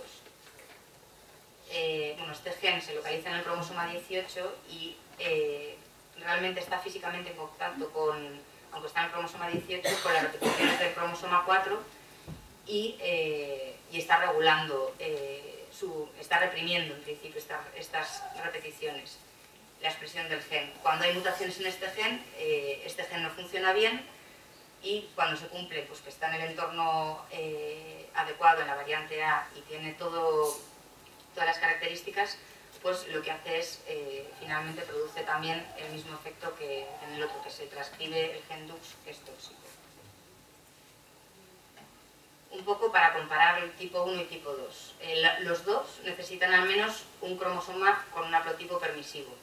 Este gen se localiza en el cromosoma 18 y realmente está físicamente en contacto con, aunque está en el cromosoma 18, con las repeticiones del cromosoma 4 y está regulando, está reprimiendo en principio estas repeticiones, la expresión del gen. Cuando hay mutaciones en este gen no funciona bien, y cuando se cumple, pues que está en el entorno adecuado, en la variante A, y tiene todas las características, pues lo que hace es, finalmente produce también el mismo efecto que en el otro, que se transcribe el gen DUX, que es tóxico. Un poco para comparar el tipo 1 y tipo 2. Los dos necesitan al menos un cromosoma con un haplotipo permisivo.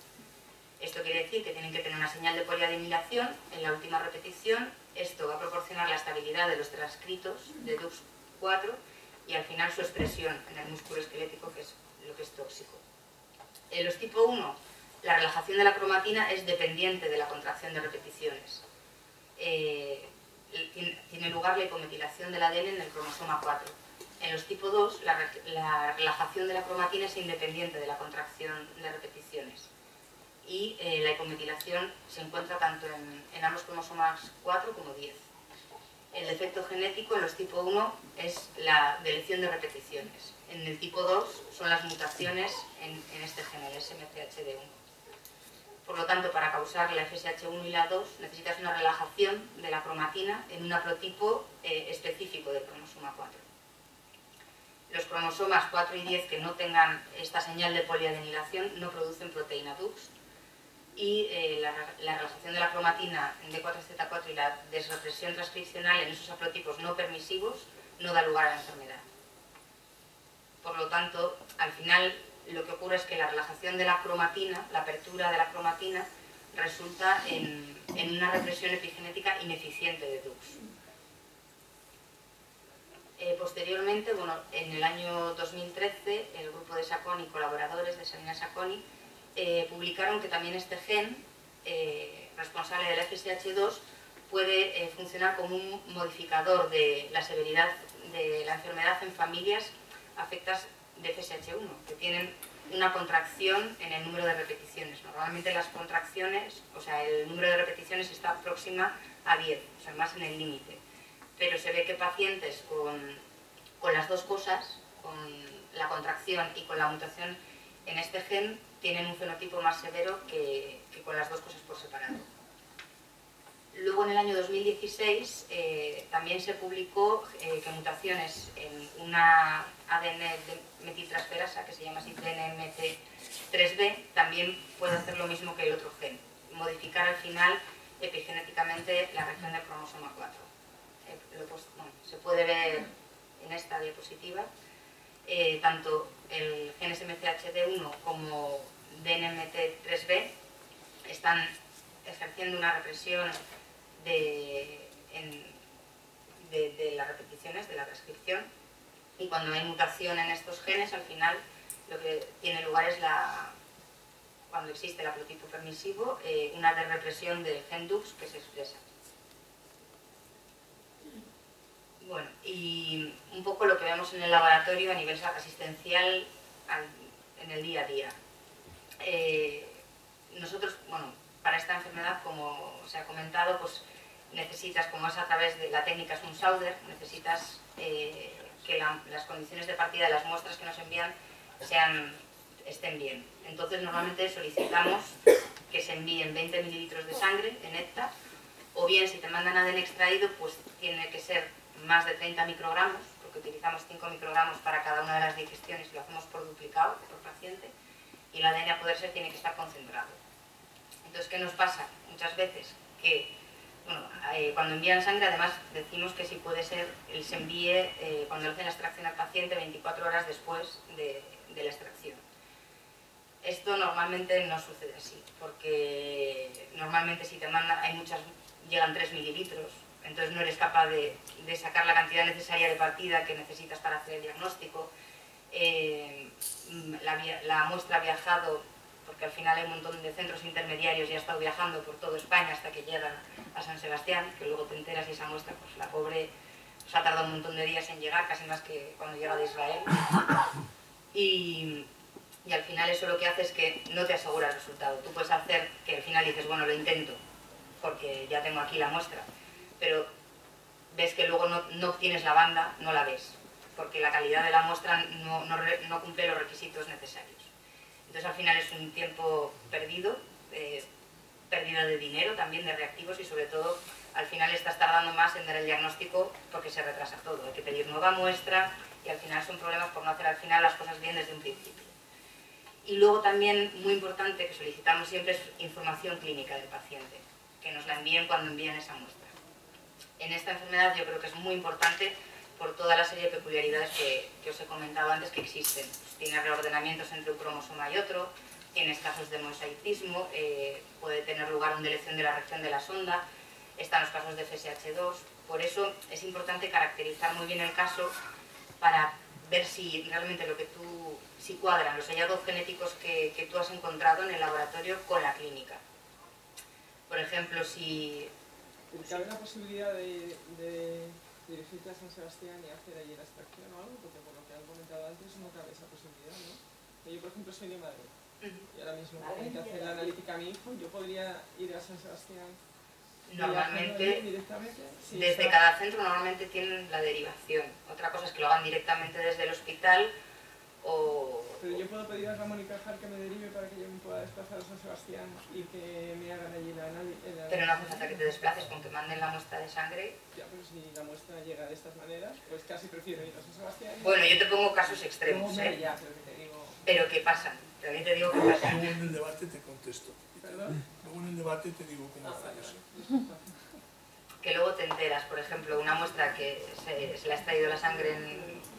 Esto quiere decir que tienen que tener una señal de poliadenilación en la última repetición. Esto va a proporcionar la estabilidad de los transcritos de DUX4 y al final su expresión en el músculo esquelético, que es lo que es tóxico. En los tipo 1, la relajación de la cromatina es dependiente de la contracción de repeticiones. Tiene lugar la hipometilación del ADN en el cromosoma 4. En los tipo 2, la relajación de la cromatina es independiente de la contracción de repeticiones. Y la hipometilación se encuentra tanto en ambos cromosomas 4 como 10. El defecto genético en los tipo 1 es la deleción de repeticiones. En el tipo 2 son las mutaciones en este gen, el SMCHD1. Por lo tanto, para causar la FSH1 y la 2 necesitas una relajación de la cromatina en un haplotipo específico del cromosoma 4. Los cromosomas 4 y 10 que no tengan esta señal de poliadenilación no producen proteína DUX, y la relajación de la cromatina en D4Z4 y la desrepresión transcripcional en esos haplotipos no permisivos no da lugar a la enfermedad. Por lo tanto, al final lo que ocurre es que la relajación de la cromatina, la apertura de la cromatina, resulta en una represión epigenética ineficiente de DUX. Posteriormente, en el año 2013, el grupo de Sacconi, colaboradores de Sabina Sacconi, publicaron que también este gen, responsable del FSH2, puede funcionar como un modificador de la severidad de la enfermedad en familias afectadas de FSH1, que tienen una contracción en el número de repeticiones. Normalmente las contracciones, el número de repeticiones está próxima a 10, más en el límite. Pero se ve que pacientes con las dos cosas, con la contracción y con la mutación en este gen, tienen un fenotipo más severo que con las dos cosas por separado. Luego, en el año 2016, también se publicó que mutaciones en una ADN de metiltransferasa, que se llama así DNMT3B, también puede hacer lo mismo que el otro gen, modificar al final epigenéticamente la región del cromosoma 4. Se puede ver en esta diapositiva, tanto el gen SMCHD1 como DNMT3B están ejerciendo una represión de las repeticiones, de la transcripción, y cuando hay mutación en estos genes, al final lo que tiene lugar es, cuando existe el haplotipo permisivo, una desrepresión del gen DUX que se expresa. Bueno, y un poco lo que vemos en el laboratorio a nivel asistencial en el día a día. nosotros, bueno, para esta enfermedad, como se ha comentado, pues necesitas, como es a través de la técnica Smutsauder, necesitas que las condiciones de partida de las muestras que nos envían estén bien. Entonces normalmente solicitamos que se envíen 20 mililitros de sangre en ECTA, o bien si te mandan ADN extraído, pues tiene que ser más de 30 microgramos, porque utilizamos 5 microgramos para cada una de las digestiones y lo hacemos por duplicado por paciente, y el ADN a poder ser tiene que estar concentrado. Entonces, ¿qué nos pasa? Muchas veces que, bueno, cuando envían sangre, además decimos que si puede ser, se envíe cuando le hacen la extracción al paciente 24 horas después de la extracción. Esto normalmente no sucede así, porque normalmente si te mandan, llegan 3 mililitros, entonces no eres capaz de sacar la cantidad necesaria de partida que necesitas para hacer el diagnóstico. La muestra ha viajado, porque al final hay un montón de centros intermediarios y ha estado viajando por toda España hasta que llega a San Sebastián, que luego te enteras y esa muestra, pues la pobre, pues ha tardado un montón de días en llegar, casi más que cuando llega de Israel. Y al final eso lo que hace es que no te asegura el resultado. Tú puedes hacer que al final dices, bueno, lo intento, porque ya tengo aquí la muestra, pero ves que luego no obtienes la banda, no la ves, porque la calidad de la muestra no cumple los requisitos necesarios. Entonces al final es un tiempo perdido, pérdida de dinero, también de reactivos, y sobre todo al final estás tardando más en dar el diagnóstico porque se retrasa todo. Hay que pedir nueva muestra y al final son problemas por no hacer al final las cosas bien desde un principio. Y luego también, muy importante, que solicitamos siempre es información clínica del paciente, que nos la envíen cuando envían esa muestra. En esta enfermedad yo creo que es muy importante por toda la serie de peculiaridades que os he comentado antes que existen. Pues tiene reordenamientos entre un cromosoma y otro, tienes casos de mosaicismo, puede tener lugar una deleción de la región de la sonda, están los casos de FSH2, por eso es importante caracterizar muy bien el caso para ver si realmente si cuadran los hallazgos genéticos que tú has encontrado en el laboratorio con la clínica. Por ejemplo, si... ¿Cabe la posibilidad de dirigirte a San Sebastián y hacer allí la extracción o algo? Porque por lo que han comentado antes no cabe esa posibilidad, ¿no? Yo, por ejemplo, soy de Madrid y ahora mismo tengo que hacer la analítica a mi hijo. ¿Yo podría ir a San Sebastián? Normalmente, desde cada centro normalmente tienen la derivación. Otra cosa es que lo hagan directamente desde el hospital o... Pero yo puedo pedir a Ramón y Cajal que me derive para que yo me pueda desplazar a San Sebastián y que me hagan allí la análisis. Pero no hace falta que te desplaces, con que manden la muestra de sangre. Ya, pero si la muestra llega de estas maneras, pues casi prefiero ir a San Sebastián. Bueno, yo te pongo casos extremos, ¿eh? Ya, pero que te digo... Pero ¿qué pasan? También te digo qué pasan. Luego en el debate te contesto. ¿Perdón? Luego en el debate te digo cómo hacer eso. Que luego te enteras, por ejemplo, una muestra que se le ha extraído la sangre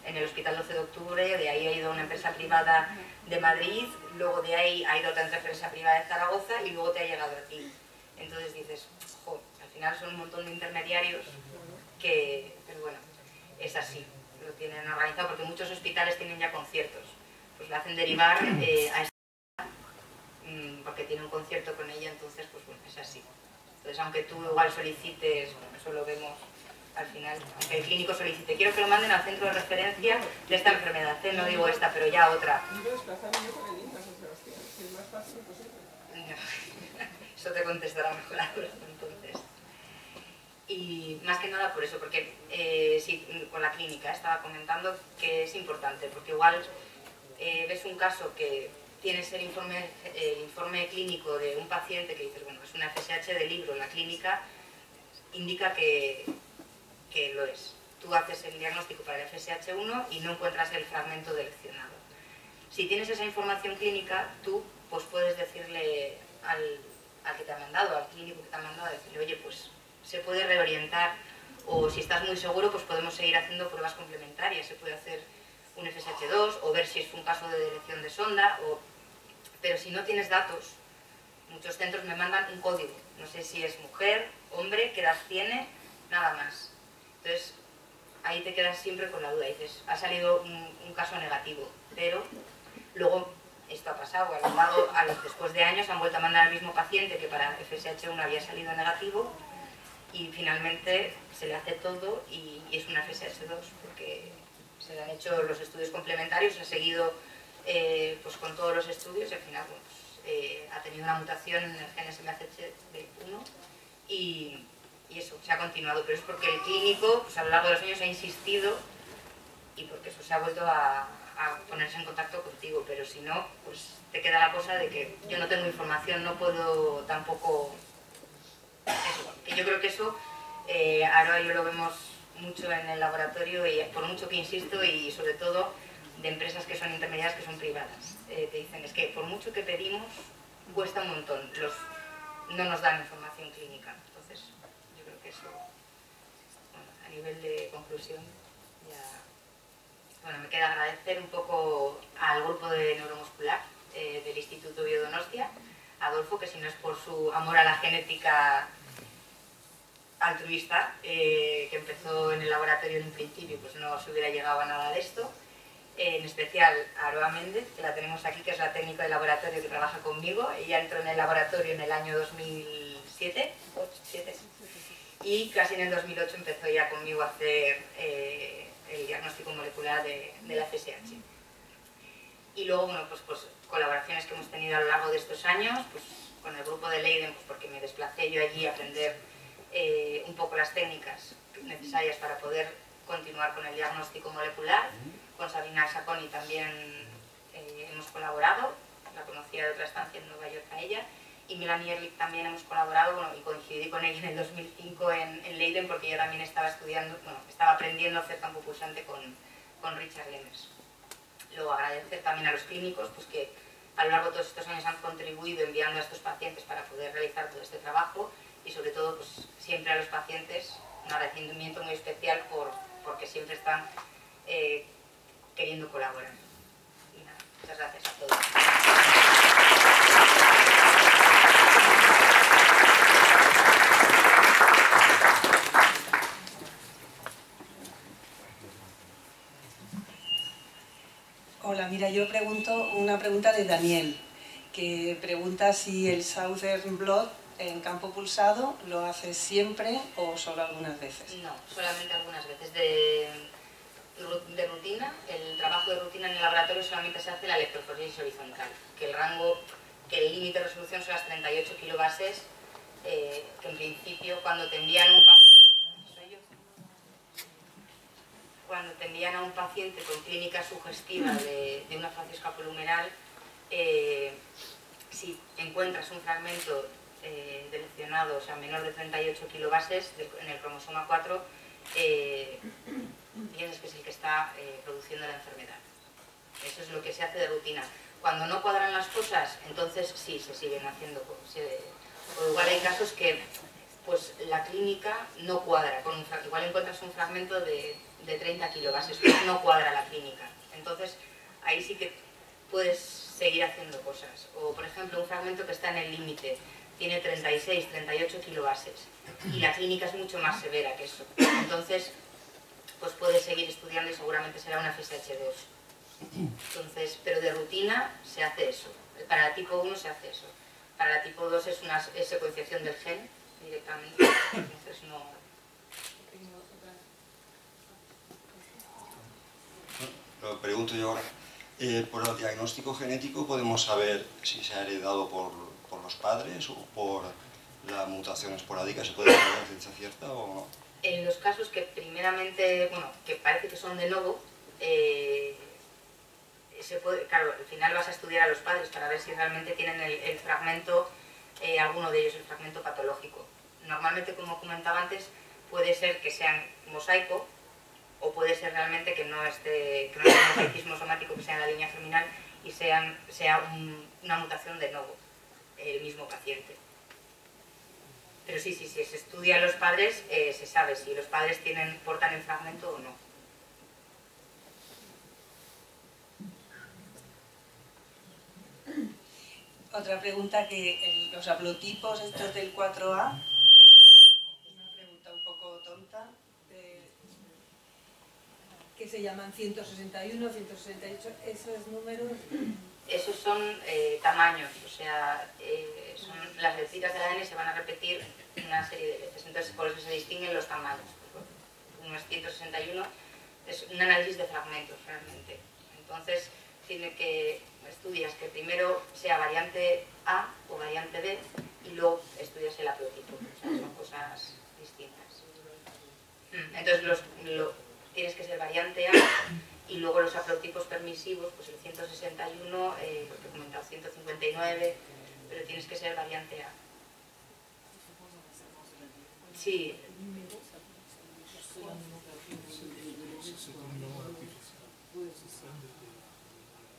en el Hospital 12 de Octubre, de ahí ha ido una empresa privada de Madrid, luego de ahí ha ido otra empresa privada de Zaragoza y luego te ha llegado a ti. Entonces dices, jo, al final son un montón de intermediarios que, pero bueno, es así, lo tienen organizado porque muchos hospitales tienen ya conciertos, pues la hacen derivar a esta porque tiene un concierto con ella, entonces pues bueno, es así. Entonces aunque tú igual solicites, bueno, eso lo vemos al final, aunque el clínico solicite, quiero que lo manden al centro de referencia de esta enfermedad, no digo esta, pero ya otra. Eso te contestará mejor ahora, entonces. Y más que nada por eso, porque sí, con la clínica estaba comentando que es importante, porque igual ves un caso que tienes el informe clínico de un paciente que dices, bueno, es una FSH de libro, la clínica indica que lo es. Tú haces el diagnóstico para el FSH1 y no encuentras el fragmento seleccionado. Si tienes esa información clínica, tú pues puedes decirle al que te ha mandado, al clínico que te ha mandado, decirle, oye, pues se puede reorientar, o si estás muy seguro, pues podemos seguir haciendo pruebas complementarias, se puede hacer un FSH2 o ver si es un caso de deleción de sonda, pero si no tienes datos, muchos centros me mandan un código, no sé si es mujer, hombre, qué edad tiene, nada más. Entonces ahí te quedas siempre con la duda, dices, ha salido un caso negativo, pero luego esto ha pasado, después de años han vuelto a mandar al mismo paciente que para FSH1 había salido negativo y finalmente se le hace todo y es una FSH2 porque se le han hecho los estudios complementarios, se ha seguido pues con todos los estudios y al final bueno, pues, ha tenido una mutación en el gen SMACHD1 y eso, se ha continuado, pero es porque el clínico pues, a lo largo de los años ha insistido y porque eso se ha vuelto a ponerse en contacto contigo, pero si no, pues te queda la cosa de que yo no tengo información, no puedo tampoco... Eso, que yo creo que eso, ahora yo lo vemos mucho en el laboratorio y por mucho que insisto y sobre todo de empresas que son intermediarias que son privadas, te dicen, es que por mucho que pedimos cuesta un montón, no nos dan información clínica, entonces yo creo que eso, bueno, a nivel de conclusión ya... Bueno, me queda agradecer un poco al grupo de neuromuscular del Instituto Biodonostia, Adolfo, que si no es por su amor a la genética altruista, que empezó en el laboratorio en un principio, pues no se hubiera llegado a nada de esto. En especial a Aroa Méndez, que la tenemos aquí, que es la técnica de laboratorio que trabaja conmigo. Ella entró en el laboratorio en el año 2007, y casi en el 2008 empezó ya conmigo a hacer el diagnóstico molecular de la FSH. Y luego, bueno, pues colaboraciones que hemos tenido a lo largo de estos años, pues con el grupo de Leiden, pues porque me desplacé yo allí a aprender un poco las técnicas necesarias para poder continuar con el diagnóstico molecular. Con Sabina Saconi también hemos colaborado, la conocía de otra estancia en Nueva York a ella, y Melanie Ehrlich también hemos colaborado, bueno, y coincidí con ella en el 2005 en Leiden porque yo también estaba estudiando, bueno, estaba aprendiendo a hacer campo pulsante con Richard Lemers. Luego agradecer también a los clínicos, pues que a lo largo de todos estos años han contribuido enviando a estos pacientes para poder realizar todo este trabajo, y sobre todo pues siempre a los pacientes un agradecimiento muy especial porque siempre están queriendo colaborar. Y nada, muchas gracias a todos. Hola, mira, yo pregunto una pregunta de Daniel, que pregunta si el Southern Blot en campo pulsado lo haces siempre o solo algunas veces. No, solamente algunas veces. De rutina, el trabajo de rutina en el laboratorio solamente se hace la electroforesis horizontal, que el límite de resolución son las 38 kilobases, que en principio cuando te envían a un paciente con clínica sugestiva de una fascia escapulumeral, si encuentras un fragmento deleccionado, o sea, menor de 38 kilobases en el cromosoma 4, piensas que es el que está produciendo la enfermedad. Eso es lo que se hace de rutina. Cuando no cuadran las cosas, entonces sí, se siguen haciendo. O igual hay casos que pues, la clínica no cuadra. Igual encuentras un fragmento de 30 kilobases, pero no cuadra la clínica. Entonces ahí sí que puedes seguir haciendo cosas. O por ejemplo, un fragmento que está en el límite, tiene 36, 38 kilobases y la clínica es mucho más severa que eso. Entonces, pues puedes seguir estudiando y seguramente será una FSH2. Entonces, pero de rutina se hace eso. Para la tipo 1 se hace eso. Para la tipo 2 es secuenciación del gen directamente. Entonces no... Lo pregunto yo ahora. Por el diagnóstico genético podemos saber si se ha heredado por los padres o por la mutación esporádica. ¿Se puede saber a ciencia cierta o no? En los casos que primeramente, bueno, que parece que son de novo, claro, al final vas a estudiar a los padres para ver si realmente tienen el fragmento, alguno de ellos el fragmento patológico. Normalmente, como comentaba antes, puede ser que sean mosaico o puede ser realmente que no haya un mosaicismo somático que sea en la línea germinal y sea una mutación de novo, el mismo paciente. Pero sí, se estudia a los padres, se sabe si los padres portan el fragmento o no. Otra pregunta, que los haplotipos estos del 4A, es una pregunta un poco tonta, que se llaman 161, 168, esos números... Esos son tamaños, o sea, las letritas del ADN se van a repetir una serie de veces, entonces por eso se distinguen los tamaños. Uno es 161, es un análisis de fragmentos realmente. Entonces, estudias que primero sea variante A o variante B y luego estudias el haplotipo. O sea, son cosas distintas. Entonces tienes que ser variante A y luego los haplotipos permisivos, pues el 161, pues te he comentado 159, pero tienes que ser variante A. Sí.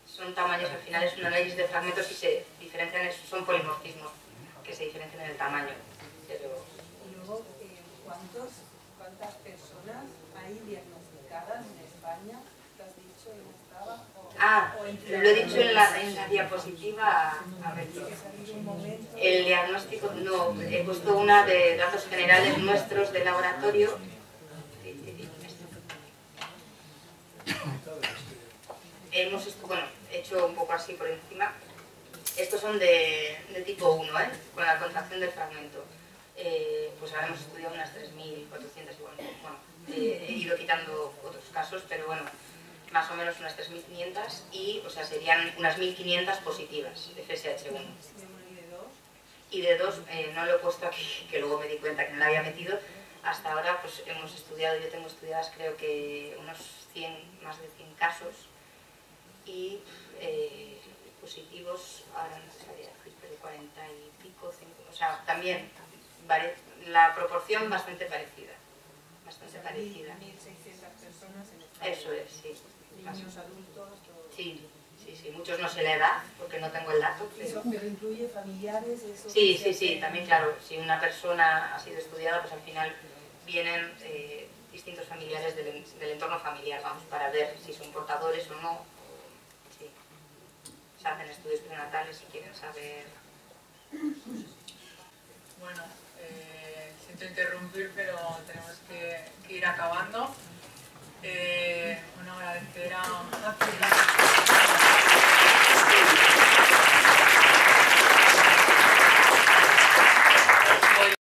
Son tamaños, al final es un análisis de fragmentos y se diferencian, son polimorfismos que se diferencian en el tamaño. Pero... Y luego, ¿cuántas personas hay diagnosticadas en España? ¿Te has dicho en Estaba? Lo he dicho en la diapositiva. A ver, el diagnóstico, no, he puesto una de datos generales nuestros de laboratorio. Hemos hecho un poco así por encima. Estos son de tipo 1, con la contracción del fragmento. Pues ahora hemos estudiado unas 3.400 igual. Bueno, he ido quitando otros casos, pero bueno, más o menos unas 3.500 y, o sea, serían unas 1.500 positivas de FSH1. Y de 2, no lo he puesto aquí, que luego me di cuenta que no la había metido. Hasta ahora pues hemos estudiado, yo tengo estudiadas creo que unos 100, más de 100 casos. Y positivos, ahora no sabía decir, pero 40 y pico, 5, o sea, también la proporción bastante parecida. Bastante parecida. 1.600 personas en España. Eso es, sí. Niños, adultos, todo. Sí, muchos no sé la edad, porque no tengo el dato. Pero incluye familiares, eso. Sí, también claro, si una persona ha sido estudiada, pues al final vienen distintos familiares del entorno familiar, vamos, para ver si son portadores o no. Se hacen estudios prenatales si quieren saber. Bueno, siento interrumpir, pero tenemos que ir acabando. Bueno, agradecer a